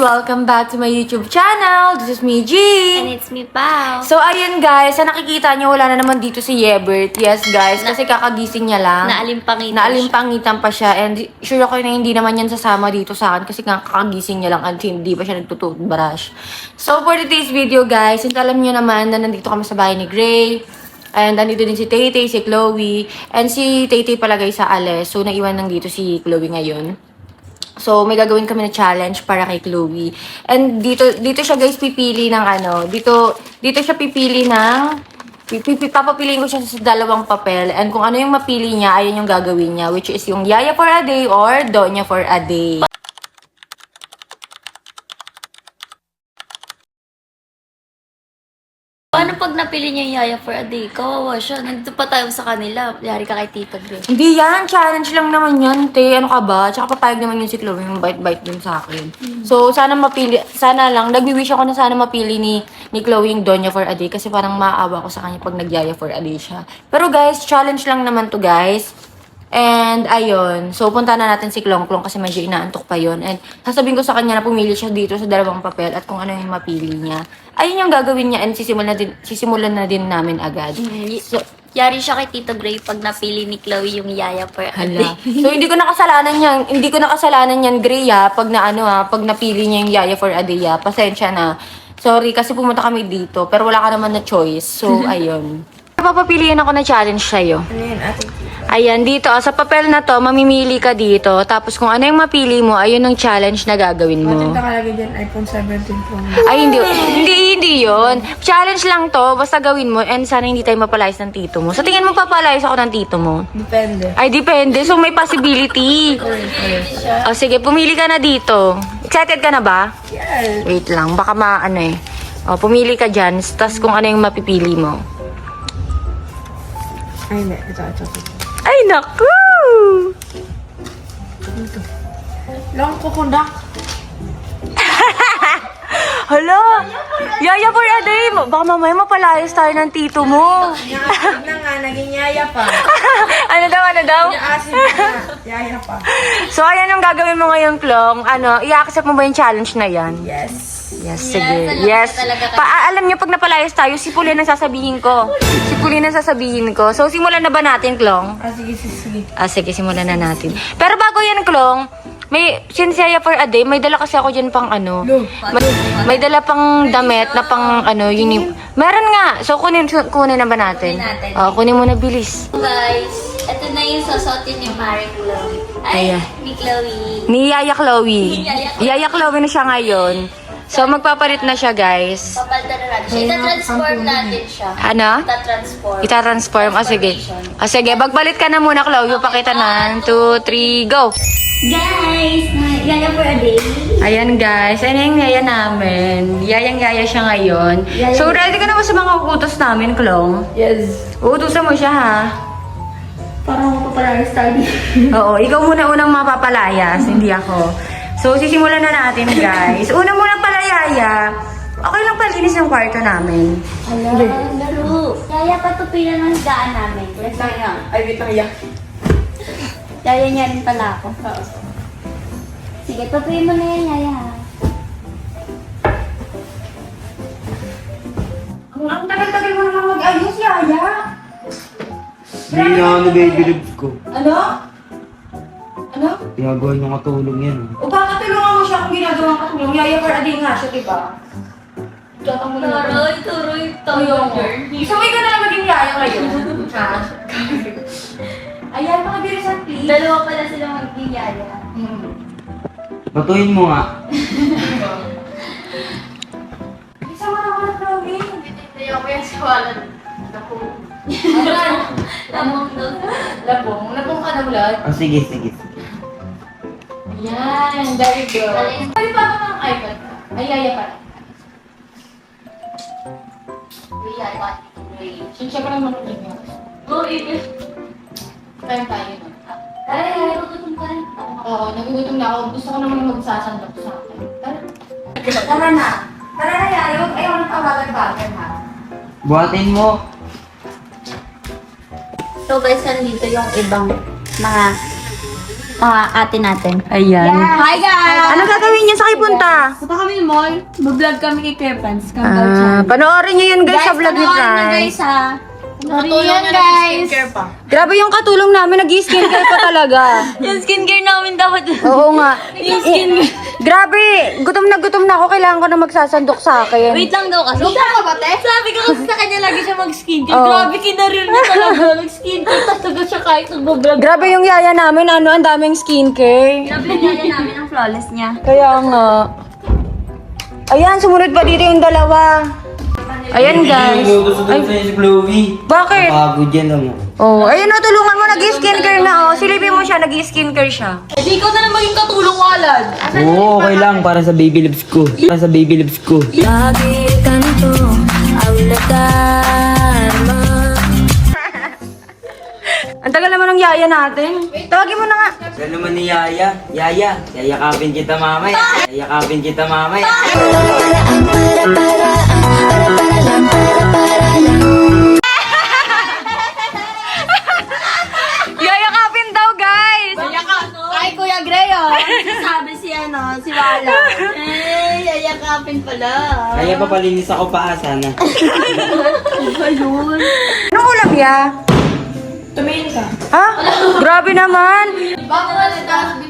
Welcome back to my YouTube channel. This is me, Jean. And it's me, Pao. So, ayun guys, sa nakikita nyo, wala na naman dito si Yebert. Yes, guys, kasi kakagising niya lang. Naalimpanggitan pa siya. And sure ako na hindi naman yan sasama dito sa akin kasi kakagising niya lang at hindi pa siya nagtututbrush. So, for today's video, guys, since alam nyo naman na nandito kami sa bahay ni Gray. And nandito din si Tay-Tay, si Chloe. And si Tay-Tay pala guys sa Ales. So, naiwan lang dito si Chloe ngayon. So, may gagawin kami na challenge para kay Chloe. And dito siya guys pipili ng dito siya pipili ng, papapiliin ko siya sa dalawang papel. And kung ano yung mapili niya, ayun yung gagawin niya. Which is yung Yaya for a day or Donya for a day. Paano pag napili niya yung Yaya for a day? Kawawa siya. Nandito pa tayo sa kanila. Yari ka kay Tita Gray. Hindi yan. Challenge lang naman yan, te. Ano ka ba? Tsaka papayag naman yun si Chloe yung bite-bite din sa akin. So, sana lang, nagwi-wish ako na sana mapili ni Chloe yung Donya for a day kasi parang maawa ko sa kanya pag nagyaya for a day siya. Pero guys, challenge lang naman to guys. And, ayun. So, punta na natin si Klong-Klong kasi medyo inaantok pa yon. And, sasabihin ko sa kanya na pumili siya dito sa dalawang papel at kung ano yung mapili niya. Ayun yung gagawin niya and sisimulan na din namin agad. So, Yari siya kay Tita Gray pag napili ni Chloe yung Yaya for a day. So, hindi ko nakasalanan yan, Gray, pag pag napili niya yung Yaya for a day, pasensya na. Sorry, kasi pumunta kami dito, pero wala ka naman na choice. So, ayun. Papapiliin ako na challenge sa'yo. Ano yun, ate? Ayan, dito, sa papel na to, mamimili ka dito. Tapos kung ano yung mapili mo, ayun ang challenge na gagawin mo. Bakit nakalagay dyan iPhone 17 Pro? Ay, hindi yun. Challenge lang to, basta gawin mo. And sana hindi tayo mapalayas ng tito mo. Sa tingin mo, papalayas ako ng tito mo? Depende. Ay, depende. So, may possibility. O, sige, pumili ka na dito. Excited ka na ba? Yes. Wait lang, baka O, pumili ka dyan. Tapos kung ano yung mapipili mo. Ay, hindi. Ito. Ay, naku! Lang kukundak. Hala! Yaya for a day! Baka mamaya mapalayas tayo ng tito mo. Naasin na nga, naging yaya pa. Ano daw? Naasin na, yaya pa. So, ayan ang gagawin mo ngayon, Klong. I-accept mo ba yung challenge na yan? Yes. Yes, sige. alam Yes. ko talaga Alam niyo, pag napalayas tayo, sipulin ang sasabihin ko. So, simulan na ba natin, Klong? Sige. Sige, simulan na natin. Pero bago yan, Klong, since Yaya for a day, may dala kasi ako dyan pang may dala pang damit na pang meron nga. So, kunin na ba natin? Kunin natin. Kunin mo na, bilis. Guys, ito na yung susuotin ni Marie Chloe. Ay, Ayan. ni Chloe. Ni Yaya Chloe. Yaya Yaya Chloe na siya ngayon. So, magpapalit na siya, guys. Papalitan na natin siya. Ita-transform natin siya. Ano? Ita-transform. Ita-transform. Sige, bagbalit ka na muna, Chloe. Pakita na. 1, 2, 3, go! Guys, Yaya for a day. Ayan, guys. Ayan yung yaya namin. Yayang-yaya siya ngayon. So, ready ka na ba sa mga utos namin, Klong? Yes. Uutusan mo siya, ha? Parang ako pala study. Oo, ikaw muna unang mapapalayas, hindi ako. So, sisimulan na natin, guys. Una muna pala, Yaya. Okay lang palinis yung kwarto namin. Laro. Yaya, patupilan ng daan namin. Wait lang yan. Ay, wait lang yan. Yaya niya rin pala ako. Sige, tupiin mo na yan, Yaya. Ang tagal-tagal mo naman mag-ayos, Yaya. Hindi na ako nag-i-believe ko. Ano? Ginagawa niya katulong yan. O baka tulungan mo siya kung ginagawa ka tulong. Yaya for a day nga siya, diba? Turoy, Sabay ka na lang maging yaya ngayon. Ha? Ayan, pakabirisan, please. Dalawa pala sila magiging Yaya. Patuhin mo nga. Isa mo naman na, Chloe. Hindi ako yan si Walan. Ayan. Lamang daw. Labong ka na ulat. Sige. Ayan, very good. Pwede pa ako ng iPad ka? Ay, yaya pa. Sinsya ko lang manunin niya. Kain tayo na. Ay, nagugutom ka rin. Oo, nagugutom na ako. Gusto ko naman magsasandok sa akin. Tara na. Tara na, yaya. Huwag ayaw ng tawagan-bagan, ha? Buhatin mo. So guys, nandito yung ibang mga ate natin. Ayan. Hi guys! Ano gagawin niya sa punta? Punta kami kami mall. Mag-vlog kami kay Kuya Franz. Kambal channel. Panoorin nyo yun guys sa vlog ni panoorin nyo, Franz. guys ha. Panoorin nyo yan guys. Grabe yung katulong namin, nag-skincare pa talaga. Yung skincare namin dapat. Oo nga. Grabe, gutom na ako, kailangan ko na magsasandok sa akin. Wait lang daw kasi. Lugta ka ba, te? Sabi ko kasi sa kanya lagi siya mag-skincare. Oo. Grabe, kinarir niya talaga. Nag-skincare talaga siya kahit nag-vlog. Grabe yung yaya namin, ang daming skincare. Grabe yung yaya namin ang flawless niya. Kaya nga. Ayan, sumunod pa dito yung dalawa. Ayan guys. Inutos ko sa si Chloe. Bakit? Pagod yan mo. Oh, ayun o, tulungan mo, nag-skincare na oh. Silipin mo siya, nag-skincare siya. Hindi ko na lang maging katulong walad. Oo, okay lang. Para sa baby lips ko. Para sa baby lips ko. Lagi ganito ang nadarama. Ang tagal naman ng yaya natin. Tawagin mo na nga. Ano naman ni Yaya? Yaya, yayakapin kita mamaya. Yayakapin kita mamaya. Yayakapin daw, guys! Ay, Kuya Greo. Sabi si si Wala. Yayakapin pala. Kaya papalinis ako pa sana. Anong ulam ya? Tumingin ka. Ha? Grabe naman.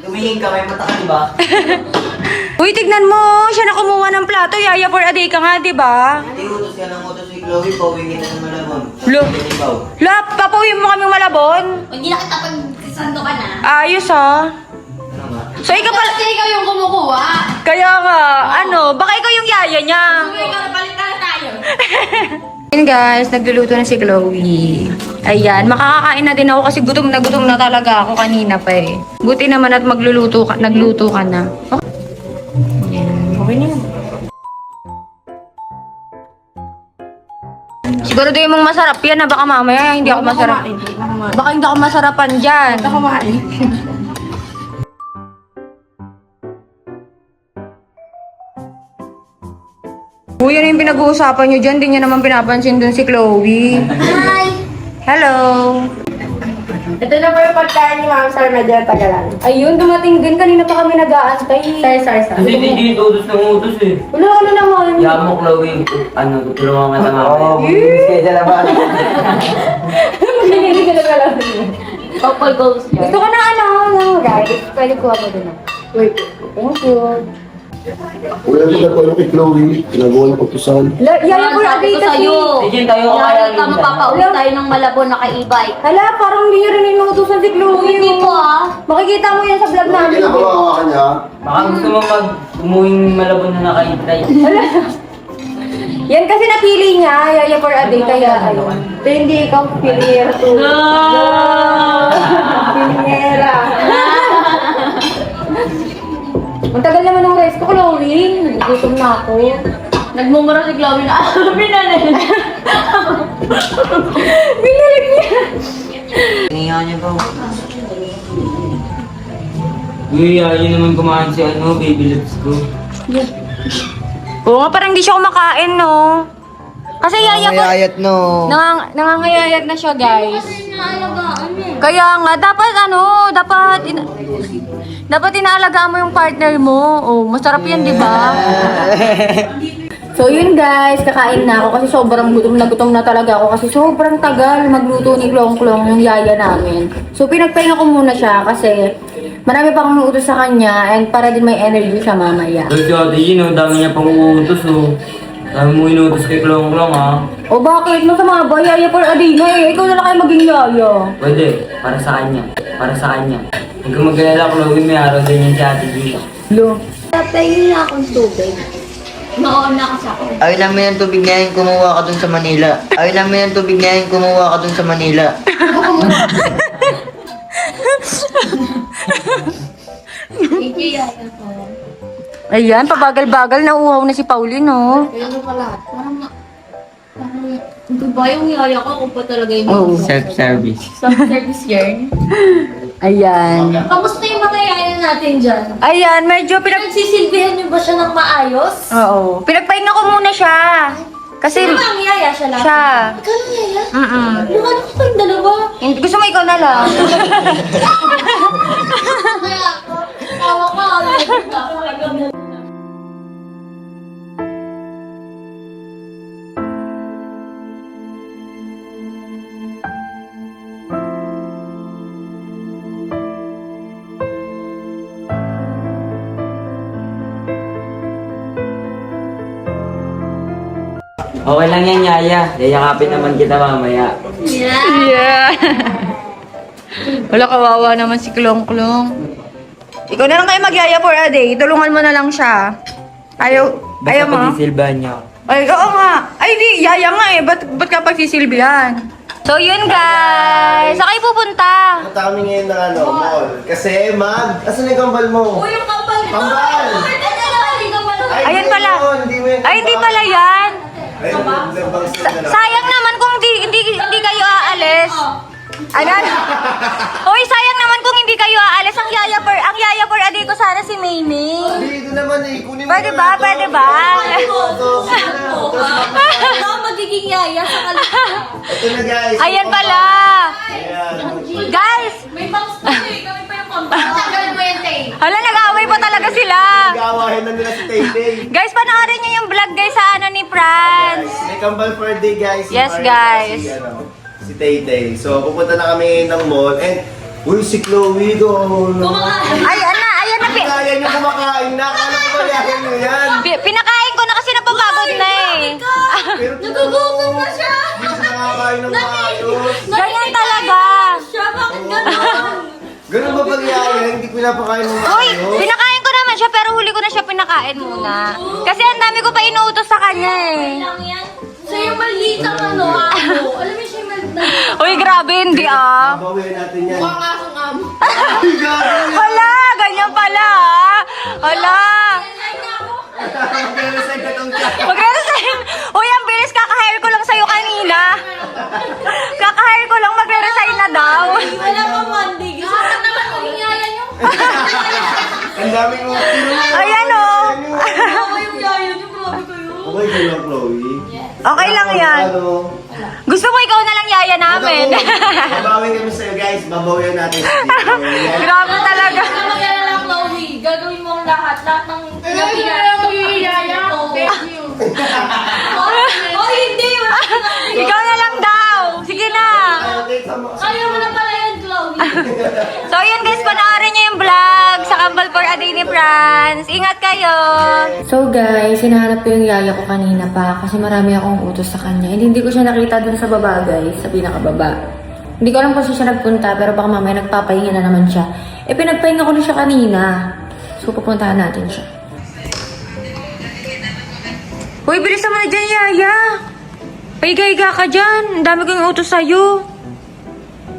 Tumingin ka, may mata ka diba? Uy, tignan mo. Siya na kumuha ng plato. Yaya for a day ka nga, di ba? Hindi utos ka ng utos ni Chloe, pawingin na ng malabon. Lo. Ikaw. Lap, papuhin mo kaming malabon. Hindi na kita pagsando ka na. Ayos ha. Ano nga? So ikaw pala... Kasi ikaw yung kumukuha. Kaya nga, baka ikaw yung yaya niya. Ikaw na balitan tayo. Ayun guys, nagluluto na si Chloe. Ayan, makakakain na din ako kasi gutom na talaga ako kanina pa eh. Buti naman at nagluto ka na. Okay. Ayan, okay na yun. Siguro din mong masarap yan na baka mamaya hindi ako masarap. Baka hindi ako masarapan dyan. Kumain. Uy, ano yung pinag-uusapan nyo dyan? Di nyo naman pinapansin dun si Chloe. Hi! Hello! Ito na po yung pagkain ni Ma'am Sir, medyo tagalan. Ayun, dumating din. Kanina pa kami nag-aantay. Sorry. Kasi hindi utos ng utos eh. Wala, ano naman? Kaya mo Chloe, tutulungan ka na mamaya. Oo, bumilis kayo sa labas. Hindi ka lang. Couple goals Gusto ko na guys. Pwede kuha mo dun. Wait. Thank you. Wala din ako kay Chloe, ginagawa ng pagtusan. Yaya ko na dito kasi. Sige, tayo ka kaya Kaya mapapauwi tayo ng Malabon na kay-e-bike. Hala, parang hindi nyo rin inuutosan si Chloe. Hindi po Makikita mo yan sa vlog namin. Ginagawa ka kanya, Baka gusto mo umuwing malabon na nakaintay. Yan kasi napili niya, Yaya for a day, kaya ayun. So, hindi ikaw pilier to. Piliera. Ang tagal naman ng rice ko, Chloe. Nagugutom na ako. Nagmumura si Chloe na, binalik. Binalik niya. Tingnan niya ba? Uy, ayun naman kumain si baby lips ko. Oo nga, parang hindi siya kumakain, no? Kasi Yaya ko... Ayat no. Nangangayayat na siya, guys. Naalagaan eh. Kaya nga, dapat inaalagaan mo yung partner mo. Oh, masarap yan, di ba? So yun guys, kakain na ako kasi sobrang gutom na talaga ako kasi sobrang tagal magluto ni Klong-Klong yung yaya namin. So pinagpahinga ko muna siya kasi marami pa akong utos sa kanya and para din may energy siya mamaya. Kasi ate Gino, dami niya pang uutos Dami mo inutos kay Klong-Klong O bakit? Masama ba? Yaya for Adina eh. Ikaw na lang kayo maging yaya. Pwede, para sa kanya. Para sa kanya. Huwag ka mag-alala, Chloe, may araw din yan si ate Gino. Lo. Pahingin na akong tubig. Noon na kasi ako. Ayaw namin ng tubig na yan, kumuha ka dun sa Manila. Ayaw namin ng tubig na yan, kumuha ka dun sa Manila. Thank you, yaya ko. Ayan, pabagal-bagal na uhaw na si Pauline, no? Kaya ano pala, parang hindi ba yung yaya ko kung pa talaga yung Oo. Self-service. self-service yarn? Ayan. Kamusta yung mga yaya natin dyan? Ayan, medyo Nagsisilbihan niyo ba siya ng maayos? Oo. Pinagpahinga ko muna siya. Kasi... Sino ba ang yaya siya lang? Siya. Ikaw ang yaya? Mm-mm. Mukha ko kayong dalawa. Gusto mo ikaw na lang. Kaya ako, tawa ka. Okay lang yan, Yaya. Yayakapin naman kita mamaya. Yeah. Wala, kawawa naman si Klong-Klong. Ikaw na lang kayo magyaya for a day. Tulungan mo na lang siya. Ayaw Basta mo? pag-isilbahan niyo. Ay, oo nga. Ay, di, yaya nga eh. Ba't ka pagsisilbihan? So, yun guys. Saan kayo pupunta? Punta kami ngayon ng mall. Kasi asan yung kambal mo? Uy, yung kapal ko! Kambal! Bakit na lang? Hindi ka pala. Ayan hindi pala. yun, hindi mo yung Ay, hindi kambal. pala yan. Ay, nagbangs na lang. Sayang naman kung hindi kayo aalis. Ano? Hoy, sayang naman kung hindi kayo aalis. Ang yaya for a day ko sana si Maymay. Dito naman eh, kunin mo Pwede na ba? ito. Pwede ba? Ano ang magiging yaya sa kalagayan? Ito na guys. Ayan pala. Ayan. Guys, May bangs pa eh. Kami pa yung kapal. Tagal mo yan, Tay. hala, nag-away pa talaga sila. Nag-aawahin na nila si Tay-Tay. Guys, panoorin niyo yung vlog guys sa ano ni Franz. May kambal for a day guys. Yes, Yung guys. Si Tay-Tay. So, pupunta na kami ng mall. And, uy, si Chloe doon. Kumakain. Ayan na. Kaya niyo kumakain na. Akala ko ba yakin niyo yan? Pinakain ko na kasi napapagod na eh. Pero Nagugutom na siya. Hindi siya nakakain ng maayos. Ganyan talaga. Siya, bakit gano'n? Ganun ba pag yaya? Hindi pinapakain ng Uy, maayos? pinakain ko naman siya pero huli ko na siya pinakain muna. Kasi ang dami ko pa inuutos sa kanya eh. Lang yan. Siya yung maliit ang amo. Alam mo siya yung maliit. Uy, grabe, hindi ah. Babawihan natin yan. Mukhang asong amo. Ay, gano'n. Hala, ganyan pala ah. Hala. Magre-resign ka tong siya. Magre-resign. Uy, ang bilis, kaka-hire ko lang sa'yo kanina. Kaka-hire ko lang, magre-resign na daw. Wala pa Monday. Gusto ko naman maging yaya niyo. Ang daming mga tiro. Ayan oh. Ako yung yaya niyo. Grabe kayo. Okay ka lang, Chloe. Okay lang yan. Ano? Gusto mo ikaw na lang yaya namin. Babawi kami sa'yo, guys. Babawihan natin si Chloe. Grabe talaga. Huwag ka mag-alala, Chloe. Gagawin mo ang lahat. Lahat ng yaya. Oh, hindi. Ikaw na lang daw. Sige na. Kaya mo na pala yan, Chloe. So yun guys, panoorin niyo yung vlog sa Kambal for a Day ni Franz. Ingat kayo! So guys, hinahanap ko yung yaya ko kanina pa kasi marami akong utos sa kanya. Hindi ko siya nakita dun sa baba guys, sa pinakababa. Hindi ko alam kung siya nagpunta pero baka mamaya nagpapahinga na naman siya. Eh pinagpahinga ko na siya kanina. So pupuntahan natin siya. Hoy, bilis naman na dyan, yaya! Paiga-iga ka dyan. Ang dami kong utos sa'yo.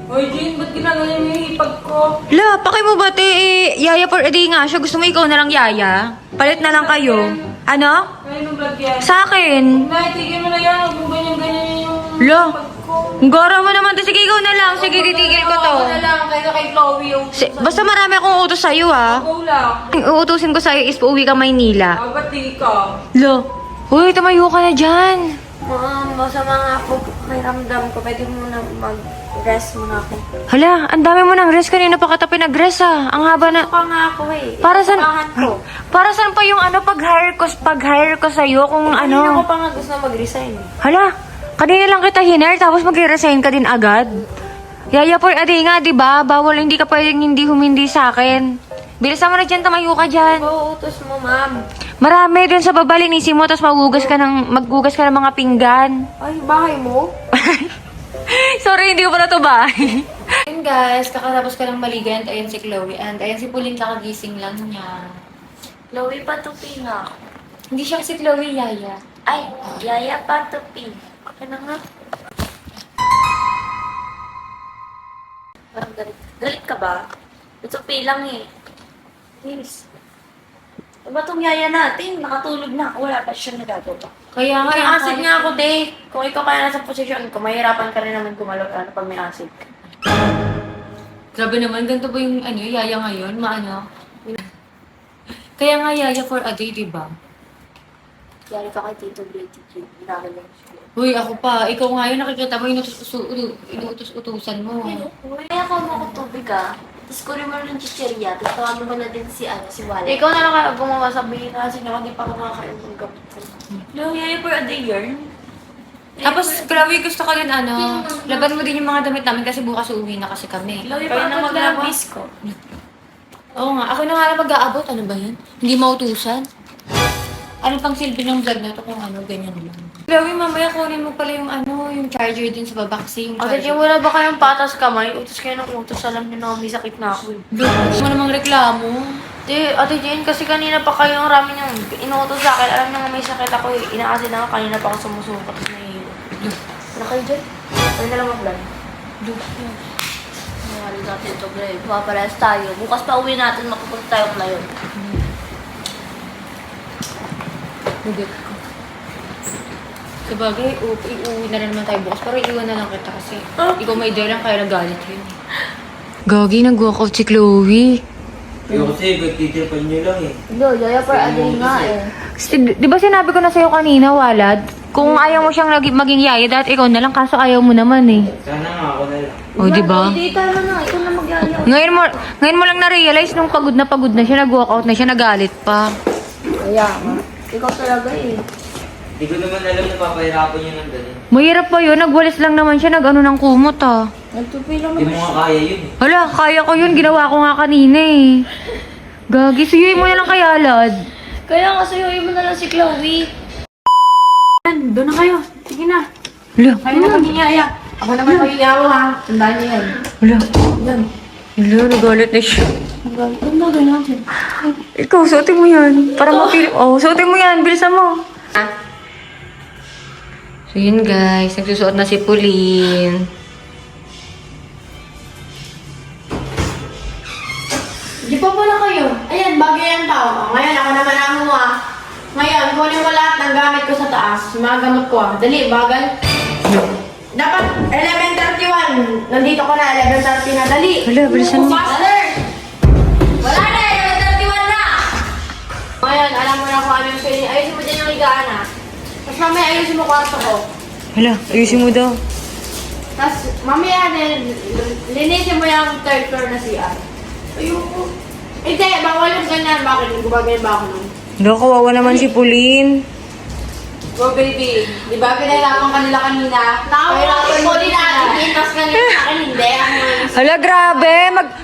Hoy, Jane, ba't ginagawa mo yung hipag ko? La, pakay mo ba, te? Yaya for a day nga siya. Gusto mo ikaw na lang yaya? Palit na lang kayo. Ano? Ay, nung vlog yan. Sa akin. Naitigil mo na yan. Huwag mo ganyan-ganyan yung La, hipag ko. ang gara mo naman to. Sige, ikaw na lang. Sige, titigil ko to. Ako na lang, kaysa kay Chloe yung... Basta marami akong utos sa'yo, ha? Go lang. Ang uutusin ko sa'yo is pauwi ka Maynila. Ah, ba't di ka? La, uy, tumayo ka na dyan. Ma'am, masama nga po. May ramdam ko. Pwede mo na mag-rest muna ako. Hala, ang dami mo ng rest. Kanina pa kita pinag-rest, ha? Ang haba na... Pa nga ako eh. Para saan... Inasabahan ko. Para saan pa yung ano, pag-hire ko sa'yo kung Kanina ano... ko pa nga gusto na mag-resign. Hala, kanina lang kita hiner tapos magre-resign ka din agad. Yaya for a day nga, di ba? Bawal, hindi ka pwedeng humindi sa akin. Bilisan mo na dyan, tumayo ka dyan. Uutos mo, ma'am. Marami dun sa baba, linisin mo, tapos maghugas ka ng mga pinggan. Ay, bahay mo? Sorry, hindi ko pala to bahay. Ayun guys, kakatapos ka ng maligo and ayan si Chloe. And ayan si Pauline, kakagising lang niya. Chloe, patupi nga ako. Hindi siya si Chloe, Yaya. Ay, yaya patupi. Okay na nga. Parang galit. Galit ka ba? Patupi lang eh. Please. Diba itong yaya natin? Nakatulog na ako. Wala pa siya nagagawa. Kaya nga, May yung acid nga ako, te. Kung ikaw kaya nasa posisyon ko, mahirapan ka rin naman gumalaw pag may acid. Grabe naman, ganito ba yung Yaya ngayon? Maano? Kaya nga Yaya for a day, di ba? Yari ka kay Tito Betty Q. Ginagawa siya. Uy, ako pa. Ikaw nga yun, nakikita mo, inuutos-utusan mo. Kaya ako mo akong tubig ah. Tapos kunin mo ng chicheria. Tapos tawagan mo na din si Wala. Ikaw na lang kaya gumawa sabihin na kasi hindi pa ako makakain ng gamot ko. No, yaya for a day yarn. Tapos, Chloe, gusto ko din laban mo din yung mga damit namin kasi bukas uuwi na kasi kami. Chloe, Kaya na paabot ka ng maglaban. bis ko. Oo nga, ako na nga lang mag-aabot. Ano ba yan? Hindi mautusan. ano pang silbi ng vlog na to kung ano, ganyan lang. Chloe, mamaya kunin mo pala yung ano, yung charger din sa baba kasi yung Ate Jane, wala ba kayong patas kamay? Utos kayo ng utos. Alam niyo na may sakit na ako eh. Ano mo namang reklamo? Ate Jane, kasi kanina pa kayo ang rami niyong inuutos sa akin. Alam niyo nga may sakit ako eh. Inaasin na ako. Kanina pa ako sumusuko tapos nahihilo. Wala kayo dyan? Kayo na lang mag-vlog. Nangyari natin ito, Gray. Papalayas tayo. Bukas pa uwi natin, mapupunta tayo ngayon. Hugot ko. Sabagay, iuwi na rin naman tayo bukas. Pero iwan na lang kita kasi ikaw may lang kaya nagalit yun. Gagi, nag-walkout si Chloe. Yung kasi, titipan nyo lang eh. Yaya pa Ading nga eh. Di ba sinabi ko na sa'yo kanina, Walad? Kung ayaw mo siyang maging yaya, dahil ikaw na lang, kaso ayaw mo naman eh. Sana nga ako na lang. O, di ba? Hindi tayo na. Ikaw na magyaya. Ngayon mo lang na-realize nung pagod na siya, nag-walkout na siya, nagalit pa. Kaya nga. Ikaw talaga eh. Hindi ko naman alam na papahirapan nyo ng ganun. Mahirap pa yun, nagwalis lang naman siya, nag-ano ng kumot ah. Nagtupi lang Hindi mo nga kaya yun eh. Hala, kaya ko yun, ginawa ko nga kanina eh. Gagi, suyuin mo na lang kay Alad. Kaya nga sa'yo, mo na lang si Chloe. Doon na kayo. Sige na. Hala, Kayo na mag-iaya. Ako naman mag-iyawa ha. Tandaan niyo yan. hala. Hala, nagalit na siya. Doon na doon natin. Ikaw, suotin mo yan. Para mapili. Oh, suotin mo yan. Bilisan mo. So yun guys, nagsusuot na si Pauline. Di pa pala kayo. Ayan, bagay ang tao. Ngayon, ako naman ang mo ah. Ngayon, kunin ko lahat ng gamit ko sa taas. Yung mga gamot ko ah. Dali, bagal. Dapat 11:31. Nandito ko na, 11:30 na. Dali. Hala, bilisan mo. Faster! Wala na, 11:31 na! Ngayon, alam mo na kung ano yung feeling. Ayusin mo dyan yung higaan ah. Tapos mamaya ayusin mo kwarto ko. Hala, ayusin mo daw. Tapos mamaya din, linisin mo yung third floor na CR. Ayoko. Hindi, bawal yung ganyan. Bakit? Gumagay ba ako nun? Hala, kawawa naman si Pauline. Oh, baby. Di ba pinahirapan kanila kanina? Pahirapan mo din natin. Tapos kanina sa akin, hindi. Ako ngayon. Hala, grabe.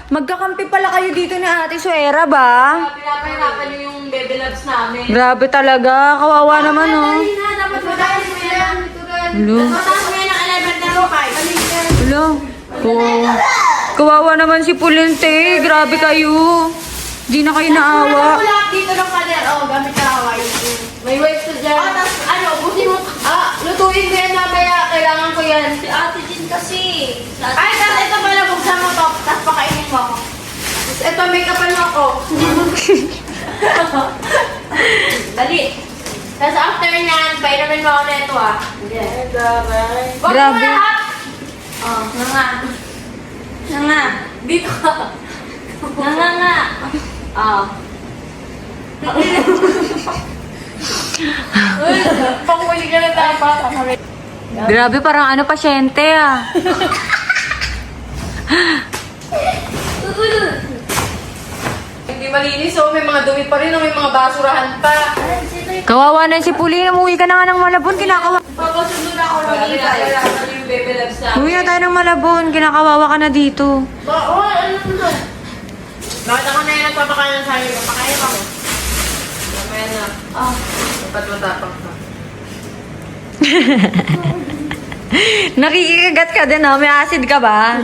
Magkakampi pala kayo dito ni Ate Suera ba? Pinapahirapan niyo yung baby loves namin. Grabe talaga. Kawawa naman oh. Kanina, dapat mataas mo yan. Hala. Mataas mo yan ang 11:05. Hala. Kawawa naman si Pauline, te. Grabe kayo. Di na kayo naawa. Wala dito ng pader. Oh, gamit ka hawaii. May wipes to dyan. Tapos ano, busin mo. Lutuin ko yan mamaya. Kailangan ko yan. Si Ate Jane kasi. Ay, tapos ito pala, buksan mo to. Tapos pakainin mo ako. Tapos ito, make-upan mo ako. Dali. Tapos after nyan, pairamin mo ako na ito ah. Wag mo Grabe. lahat. Oh, nga. Nga. Dito ka. Nga. Oh. Pangulig ka na tayo pa. Grabe, parang ano, pasyente ah. Hindi malinis oh, may mga dumi pa rin oh, may mga basurahan pa. Kawawa na si Pauline. Umuwi ka na nga ng Malabon. Papasundo na ako ng ibay. Yung baby loves na. Umuwi na tayo ng Malabon. Kinakawawa ka na dito. Ano to? Bakit ako na yung nagpapakain ng sarili ko? Pakain ako. Mamaya na. Dapat matapang ka. Nakikikagat ka din ha? May acid ka ba?